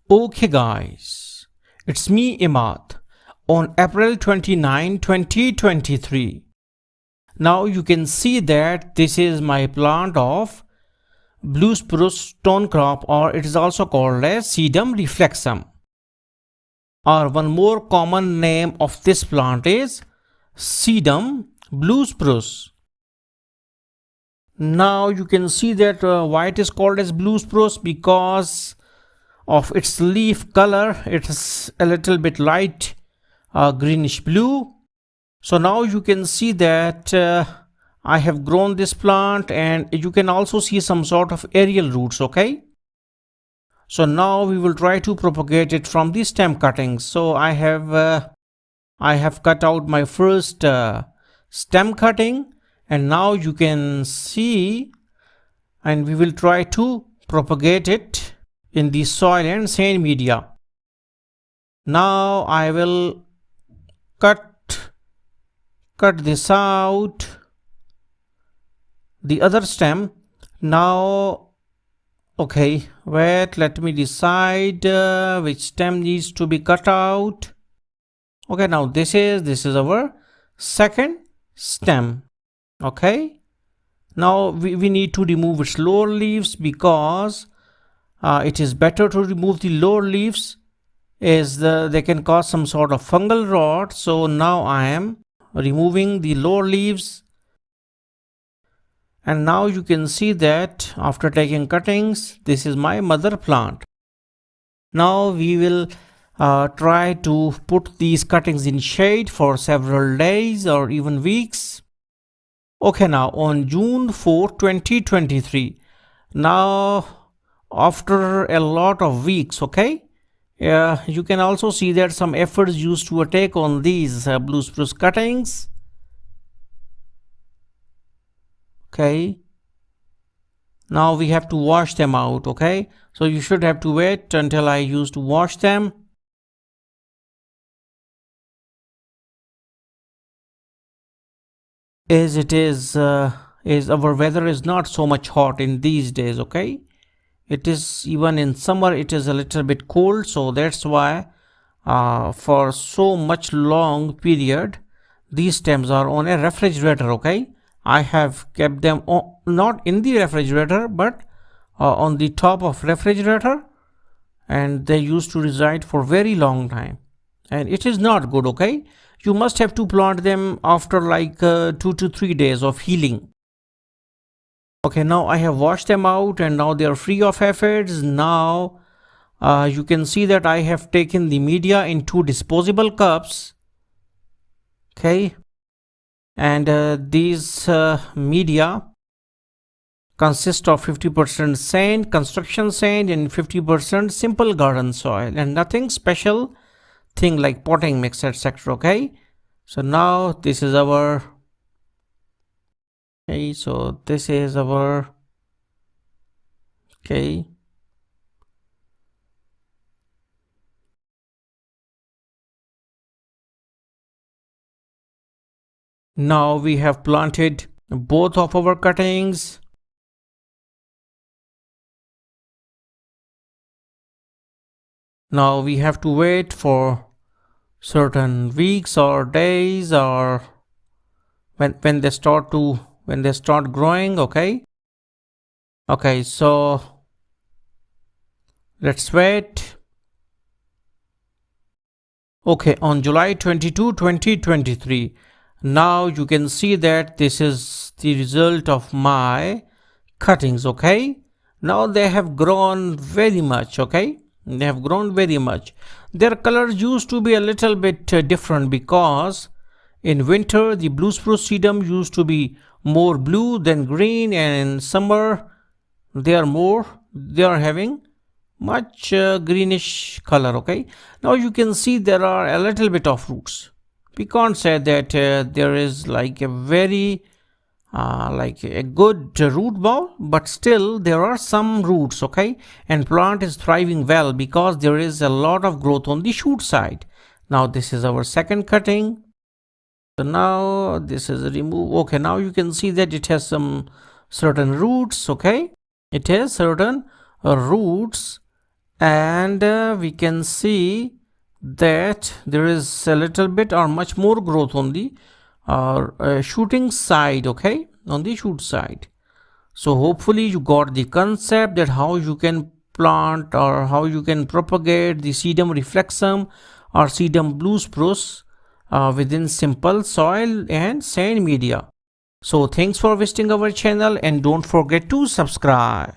Okay guys, it's me Imad on April 29, 2023. Now you can see that this is my plant of blue spruce stone crop, or it is also called as sedum reflexum. Or one more common name of this plant is sedum blue spruce. Now you can see that why it is called as blue spruce, because of its leaf color. It is a little bit light greenish blue. So now you can see that I have grown this plant, and you can also see some sort of aerial roots. Okay, so now we will try to propagate it from the stem cuttings. So I have cut out my first stem cutting, and now you can see, and we will try to propagate it in the soil and sand media. Now I will cut this out, the other stem. Now okay, wait, let me decide which stem needs to be cut out. Okay, now this is our second stem. Okay, now we need to remove its lower leaves, because it is better to remove the lower leaves, as they can cause some sort of fungal rot. So now I am removing the lower leaves, and now you can see that after taking cuttings, this is my mother plant. Now we will try to put these cuttings in shade for several days or even weeks. Okay, now on June 4, 2023, now after a lot of weeks, okay, you can also see that some efforts used to attack on these blue spruce cuttings. Okay, now we have to wash them out. Okay, so you should have to wait until I used to wash them. As it is our weather is not so much hot in these days. Okay, it is, even in summer it is a little bit cold, so that's why for so much long period these stems are on a refrigerator. Okay, I have kept them not in the refrigerator, but on the top of refrigerator, and they used to reside for very long time, and it is not good. Okay, you must have to plant them after like 2 to 3 days of healing. Okay, now I have washed them out, and now they are free of aphids. Now you can see that I have taken the media in 2 disposable cups. Okay, and these media consist of 50% sand, construction sand, and 50% simple garden soil, and nothing special thing like potting mix, etc. Okay, so now this is our, okay, so this is our, okay, now we have planted both of our cuttings. Now we have to wait for certain weeks or days, or when they start growing. Okay, so let's wait. Okay, on July 22, 2023, now you can see that this is the result of my cuttings. Okay, now they have grown very much. Okay, they have grown very much. Their colors used to be a little bit different, because in winter the blue spruce sedum used to be more blue than green, and in summer they are having much greenish color. Okay, now you can see there are a little bit of roots. We can't say that there is like a very like a good root ball, but still there are some roots. Okay, and plant is thriving well because there is a lot of growth on the shoot side. Now this is our second cutting. So now this is removed. Okay, now you can see that it has some certain roots. Okay, it has certain roots, and we can see that there is a little bit or much more growth on the shooting side, okay, on the shoot side. So hopefully you got the concept that how you can plant or how you can propagate the sedum reflexum or sedum blue spruce within simple soil and sand media. So thanks for visiting our channel and don't forget to subscribe.